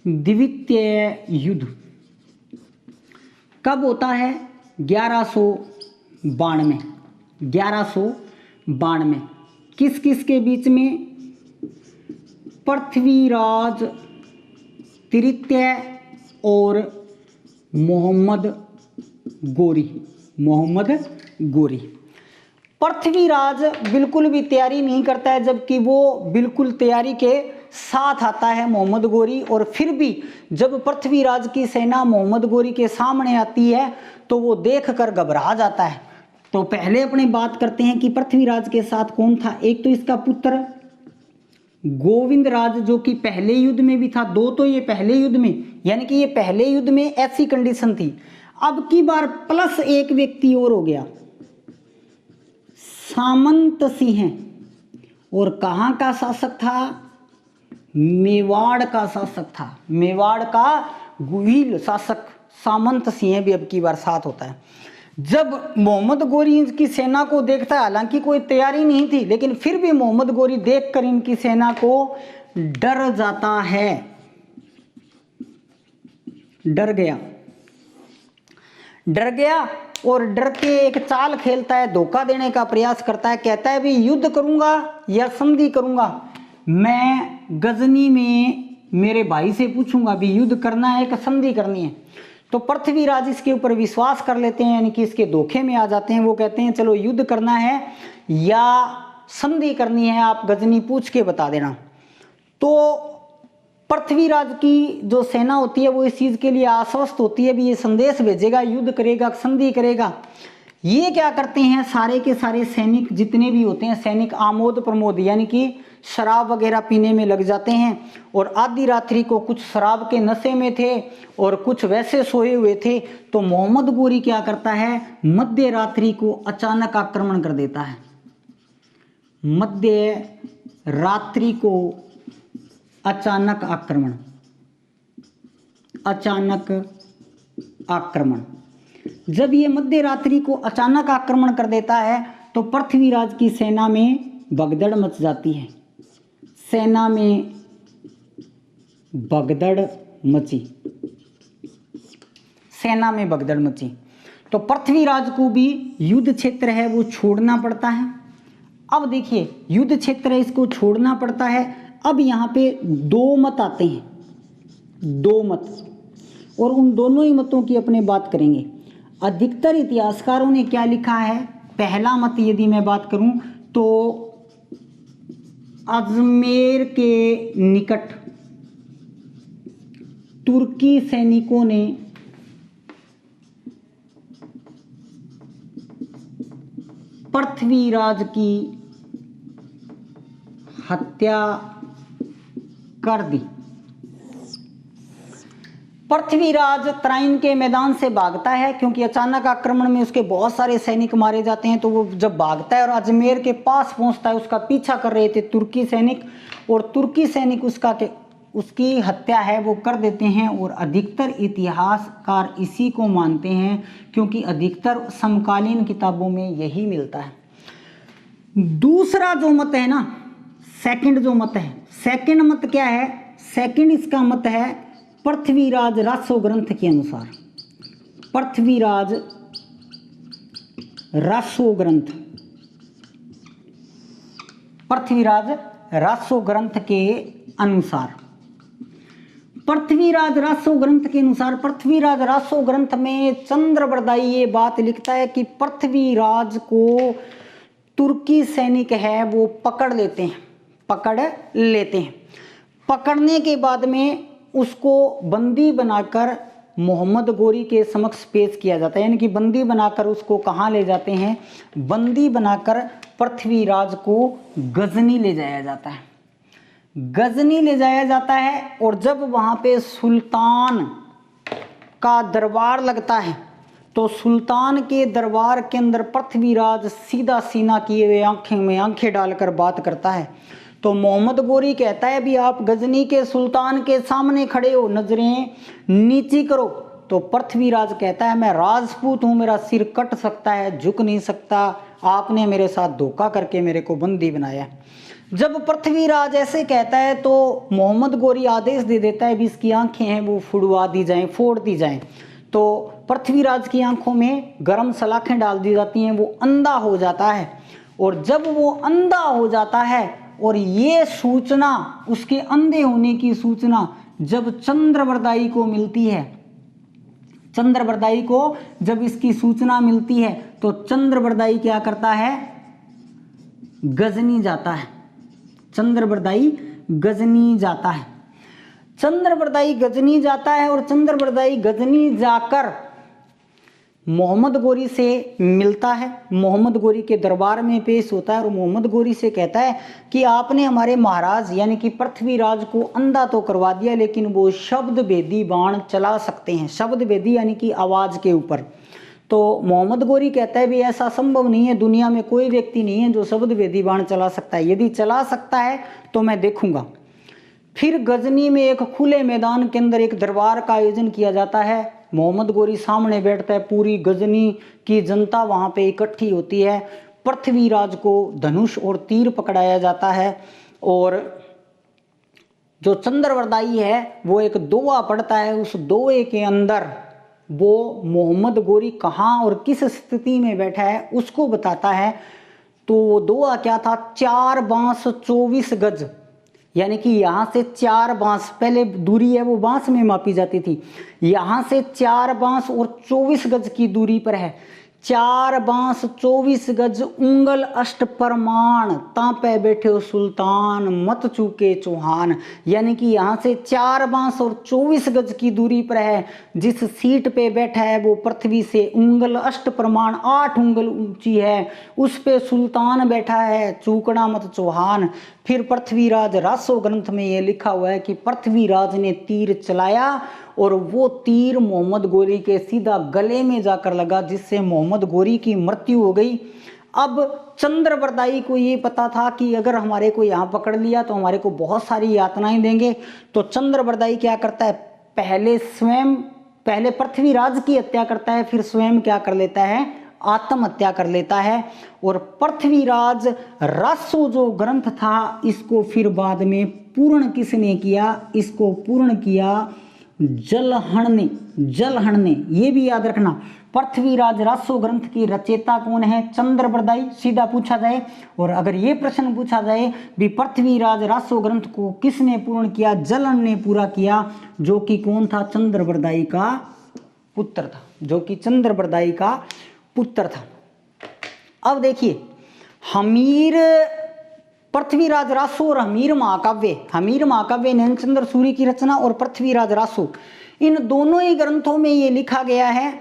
Speaker 1: द्वितीय युद्ध कब होता है? 1192। 1192 किस किस के बीच में? पृथ्वीराज तृतीय और मोहम्मद गोरी। पृथ्वीराज बिल्कुल भी तैयारी नहीं करता है, जबकि वो बिल्कुल तैयारी के साथ आता है मोहम्मद गोरी। और फिर भी जब पृथ्वीराज की सेना मोहम्मद गोरी के सामने आती है तो वो देखकर घबरा जाता है। तो पहले अपने बात करते हैं कि पृथ्वीराज के साथ कौन था। एक तो इसका पुत्र गोविंदराज, जो कि पहले युद्ध में भी था। दो तो ये पहले युद्ध में, यानी कि ये पहले युद्ध में ऐसी कंडीशन थी। अब की बार प्लस एक व्यक्ति और हो गया, सामंत सिंह। और कहाँ का शासक था? मेवाड़ का शासक था। मेवाड़ का गुहिल शासक सामंत सिंह भी अब की बार साथ होता है। जब मोहम्मद गोरी की सेना को देखता है, हालांकि कोई तैयारी नहीं थी, लेकिन फिर भी मोहम्मद गोरी देखकर इनकी सेना को डर जाता है, डर गया और डर के एक चाल खेलता है, धोखा देने का प्रयास करता है। कहता है भी युद्ध करूंगा या संधि करूंगा, मैं गजनी में मेरे भाई से पूछूंगा भी युद्ध करना है कि संधि करनी है। तो पृथ्वीराज इसके ऊपर विश्वास कर लेते हैं, यानी कि इसके धोखे में आ जाते हैं। वो कहते हैं चलो युद्ध करना है या संधि करनी है, आप गजनी पूछ के बता देना। तो पृथ्वीराज की जो सेना होती है वो इस चीज के लिए आश्वस्त होती है भी ये संदेश भेजेगा, युद्ध करेगा, संधि करेगा। ये क्या करते हैं, सारे के सारे सैनिक जितने भी होते हैं, सैनिक आमोद प्रमोद यानी कि शराब वगैरह पीने में लग जाते हैं। और आधी रात्रि को कुछ शराब के नशे में थे और कुछ वैसे सोए हुए थे। तो मोहम्मद गोरी क्या करता है, मध्य रात्रि को अचानक आक्रमण कर देता है। मध्य रात्रि को अचानक आक्रमण। जब ये मध्य रात्रि को अचानक आक्रमण कर देता है तो पृथ्वीराज की सेना में भगदड़ मच जाती है। सेना में भगदड़ मची तो पृथ्वीराज को भी युद्ध क्षेत्र है वो छोड़ना पड़ता है। अब देखिए युद्ध क्षेत्र है, इसको छोड़ना पड़ता है। अब यहाँ पे दो मत आते हैं, दो मत, और उन दोनों ही मतों की अपने बात करेंगे। अधिकतर इतिहासकारों ने क्या लिखा है, पहला मत यदि मैं बात करूं तो अजमेर के निकट तुर्की सैनिकों ने पृथ्वीराज की हत्या कर दी। पृथ्वीराज तराइन के मैदान से भागता है क्योंकि अचानक आक्रमण में उसके बहुत सारे सैनिक मारे जाते हैं। तो वो जब भागता है और अजमेर के पास पहुंचता है, उसका पीछा कर रहे थे तुर्की सैनिक, और तुर्की सैनिक उसकी हत्या है वो कर देते हैं। और अधिकतर इतिहासकार इसी को मानते हैं क्योंकि अधिकतर समकालीन किताबों में यही मिलता है। दूसरा जो मत है ना, सेकंड जो मत है, सेकंड मत क्या है, सेकंड इसका मत है पृथ्वीराज रासो ग्रंथ के अनुसार। पृथ्वीराज रासो ग्रंथ के अनुसार, पृथ्वीराज रासो ग्रंथ में चंद्रबरदाई ये बात लिखता है कि पृथ्वीराज को तुर्की सैनिक है वो पकड़ लेते हैं। पकड़ने के बाद में उसको बंदी बनाकर मोहम्मद गोरी के समक्ष पेश किया जाता है। यानी कि बंदी बनाकर उसको कहाँ ले जाते हैं, बंदी बनाकर पृथ्वीराज को गजनी ले जाया जाता है। और जब वहाँ पे सुल्तान का दरबार लगता है तो सुल्तान के दरबार के अंदर पृथ्वीराज सीधा सीना किए हुए आंखें में आंखें डालकर बात करता है। तो मोहम्मद गोरी कहता है भी आप गजनी के सुल्तान के सामने खड़े हो, नजरें नीची करो। तो पृथ्वीराज कहता है मैं राजपूत हूँ, मेरा सिर कट सकता है, झुक नहीं सकता, आपने मेरे साथ धोखा करके मेरे को बंदी बनाया। जब पृथ्वीराज ऐसे कहता है तो मोहम्मद गोरी आदेश दे देता है भी इसकी आंखें हैं वो फुड़वा दी जाएं, फोड़ दी जाएं। तो पृथ्वीराज की आंखों में गर्म सलाखें डाल दी जाती हैं, वो अंधा हो जाता है। और जब वो अंधा हो जाता है और ये सूचना, उसके अंधे होने की सूचना जब चंद्रवरदाई को मिलती है, चंद्रवरदाई को जब इसकी सूचना मिलती है तो चंद्रवरदाई क्या करता है, गजनी जाता है। चंद्रवरदाई गजनी जाता है। चंद्रवरदाई गजनी जाता है और चंद्रवरदाई गजनी जाकर मोहम्मद गोरी से मिलता है, मोहम्मद गोरी के दरबार में पेश होता है और मोहम्मद गोरी से कहता है कि आपने हमारे महाराज यानी कि पृथ्वीराज को अंधा तो करवा दिया, लेकिन वो शब्द भेदी बाण चला सकते हैं। शब्द भेदी यानी कि आवाज के ऊपर। तो मोहम्मद गोरी कहता है भी ऐसा संभव नहीं है, दुनिया में कोई व्यक्ति नहीं है जो शब्द भेदी बाण चला सकता है, यदि चला सकता है तो मैं देखूंगा। फिर गजनी में एक खुले मैदान के अंदर एक दरबार का आयोजन किया जाता है। मोहम्मद गोरी सामने बैठता है, पूरी गजनी की जनता वहां पे इकट्ठी होती है। पृथ्वीराज को धनुष और तीर पकड़ाया जाता है और जो चंद्रवरदाई है वो एक दोहा पढ़ता है। उस दोहे के अंदर वो मोहम्मद गोरी कहाँ और किस स्थिति में बैठा है उसको बताता है। तो वो दोहा क्या था, 4 बांस 24 गज, यानी कि यहाँ से 4 बांस, पहले दूरी है वो बांस में मापी जाती थी, यहाँ से 4 बांस और 24 गज की दूरी पर है। 4 बांस 24 गज उंगल अष्ट परमाण, तापे बैठे हो सुल्तान मत चूके चौहान। यानी कि यहाँ से 4 बांस और 24 गज की दूरी पर है। जिस सीट पे बैठा है वो पृथ्वी से उंगल अष्ट प्रमाण 8 उंगल ऊंची है, उस पे सुल्तान बैठा है, चूकना मत चौहान। फिर पृथ्वीराज रासो ग्रंथ में ये लिखा हुआ है कि पृथ्वीराज ने तीर चलाया और वो तीर मोहम्मद गोरी के सीधा गले में जाकर लगा, जिससे मोहम्मद गोरी की मृत्यु हो गई। अब चंद्रवरदाई को ये पता था कि अगर हमारे को यहाँ पकड़ लिया तो हमारे को बहुत सारी यातनाएं देंगे। तो चंद्रवरदाई क्या करता है, पहले पृथ्वीराज की हत्या करता है, फिर स्वयं क्या कर लेता है, आत्महत्या कर लेता है। और पृथ्वीराज रासो जो ग्रंथ था इसको फिर बाद में पूर्ण किसने किया, इसको पूर्ण किया जलहण ने। ये भी याद रखना, पृथ्वीराज रासो ग्रंथ की रचयिता कौन है, चंद्रवरदाई, सीधा पूछा जाए। और अगर ये प्रश्न पूछा जाए भी पृथ्वीराज रासो ग्रंथ को किसने पूर्ण किया, जलहण ने पूरा किया, जो कि कौन था, चंद्रवरदाई का पुत्र था, जो कि चंद्रवरदाई का पुत्र था। अब देखिए हमीर, पृथ्वीराज रासो और हमीर महाकाव्य नैनचंद्र सूरी की रचना और पृथ्वीराज रासो, इन दोनों ही ग्रंथों में ये लिखा गया है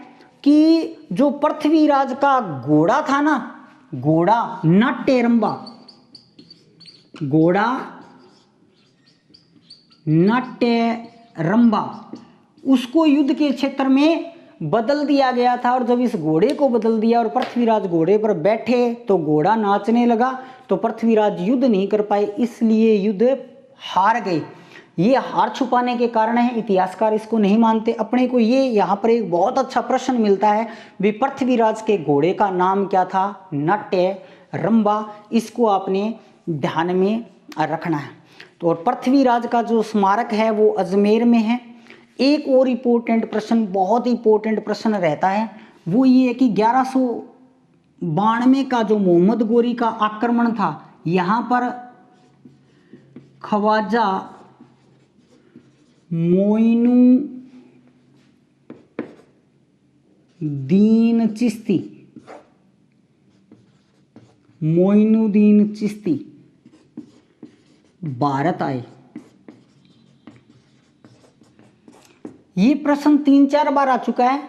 Speaker 1: कि जो पृथ्वीराज का घोड़ा था ना, घोड़ा नाट्यरंबा, घोड़ा नाट्यरंबा, उसको युद्ध के क्षेत्र में बदल दिया गया था। और जब इस घोड़े को बदल दिया और पृथ्वीराज घोड़े पर बैठे तो घोड़ा नाचने लगा, तो पृथ्वीराज युद्ध नहीं कर पाए, इसलिए युद्ध हार गए। ये हार छुपाने के कारण है, इतिहासकार इसको नहीं मानते। अपने को ये यहाँ पर एक बहुत अच्छा प्रश्न मिलता है भी पृथ्वीराज के घोड़े का नाम क्या था, नाट्यरंबा। इसको आपने ध्यान में रखना है। तो और पृथ्वीराज का जो स्मारक है वो अजमेर में है। एक और इम्पोर्टेंट प्रश्न, बहुत इंपॉर्टेंट प्रश्न रहता है, वो ये है कि 1192 का जो मोहम्मद गोरी का आक्रमण था, यहाँ पर ख्वाजा मोइनुद्दीन चिश्ती भारत आए। ये प्रश्न 3-4 बार आ चुका है,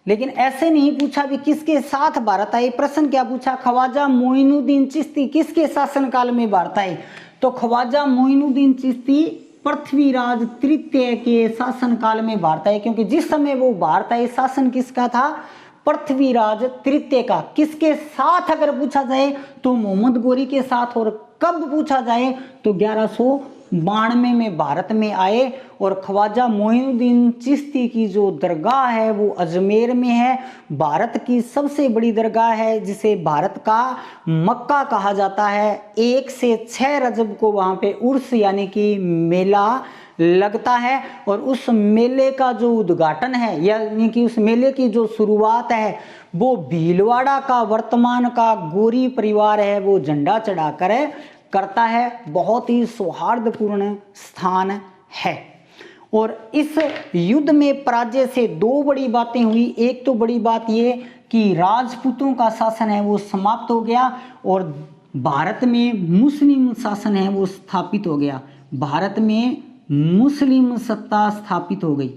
Speaker 1: लेकिन ऐसे नहीं पूछा भी किसके साथ भारत आए। प्रश्न क्या पूछा, ख्वाजा मोइनुद्दीन चिश्ती किसके शासनकाल में भारत आए। तो ख्वाजा मोइनुद्दीन चिश्ती पृथ्वीराज तृतीय के शासनकाल में भारत आए, क्योंकि जिस समय वो भारत आए शासन किसका था, पृथ्वीराज तृतीय का। किसके साथ अगर पूछा जाए तो मोहम्मद गोरी के साथ, और कब पूछा जाए तो 1192 92 में भारत में आए और ख्वाजा मोइनुद्दीन चिश्ती की जो दरगाह है वो अजमेर में है। भारत की सबसे बड़ी दरगाह है जिसे भारत का मक्का कहा जाता है। 1 से 6 रजब को वहाँ पे उर्स यानी कि मेला लगता है और उस मेले का जो उद्घाटन है यानी कि उस मेले की जो शुरुआत है वो भीलवाड़ा का वर्तमान का गोरी परिवार है वो झंडा चढ़ाकर करता है। बहुत ही सौहार्दपूर्ण स्थान है। और इस युद्ध में पराजय से 2 बड़ी बातें हुई। एक तो बड़ी बात ये कि राजपूतों का शासन है वो समाप्त हो गया और भारत में मुस्लिम शासन है वो स्थापित हो गया। भारत में मुस्लिम सत्ता स्थापित हो गई।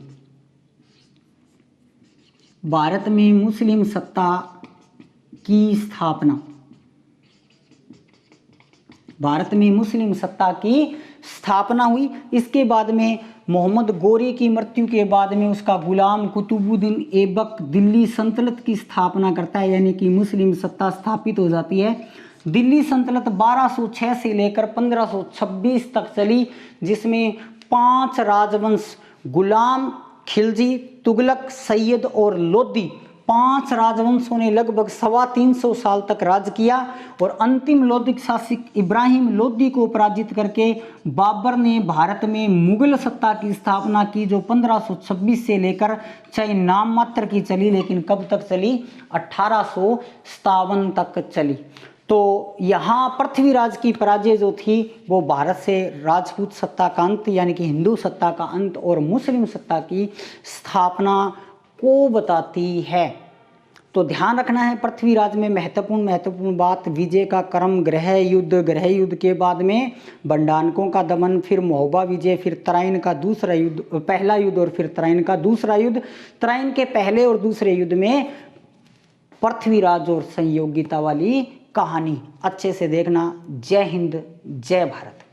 Speaker 1: भारत में मुस्लिम सत्ता की स्थापना, भारत में मुस्लिम सत्ता की स्थापना हुई। इसके बाद में मोहम्मद गोरी की मृत्यु के बाद में उसका गुलाम कुतुबुद्दीन ऐबक दिल्ली सल्तनत की स्थापना करता है यानी कि मुस्लिम सत्ता स्थापित हो जाती है। दिल्ली सल्तनत 1206 से लेकर 1526 तक चली जिसमें 5 राजवंश गुलाम, खिलजी, तुगलक, सैयद और लोधी 5 राजवंशों ने लगभग 325 साल तक राज किया और अंतिम लोधिक शासक इब्राहिम लोधी को पराजित करके बाबर ने भारत में मुगल सत्ता की स्थापना की जो 1526 से लेकर चाहे नाम मात्र की चली लेकिन कब तक चली, 1857 तक चली। तो यहाँ पृथ्वीराज की पराजय जो थी वो भारत से राजपूत सत्ता का अंत यानी कि हिंदू सत्ता का अंत और मुस्लिम सत्ता की स्थापना को बताती है। तो ध्यान रखना है पृथ्वीराज में महत्वपूर्ण बात, विजय का क्रम, गृह युद्ध के बाद में बंडानकों का दमन, फिर महोबा विजय, फिर तराइन का दूसरा युद्ध, पहला युद्ध और फिर तराइन का दूसरा युद्ध। तराइन के पहले और दूसरे युद्ध में पृथ्वीराज और संयोगिता वाली कहानी अच्छे से देखना। जय हिंद, जय भारत।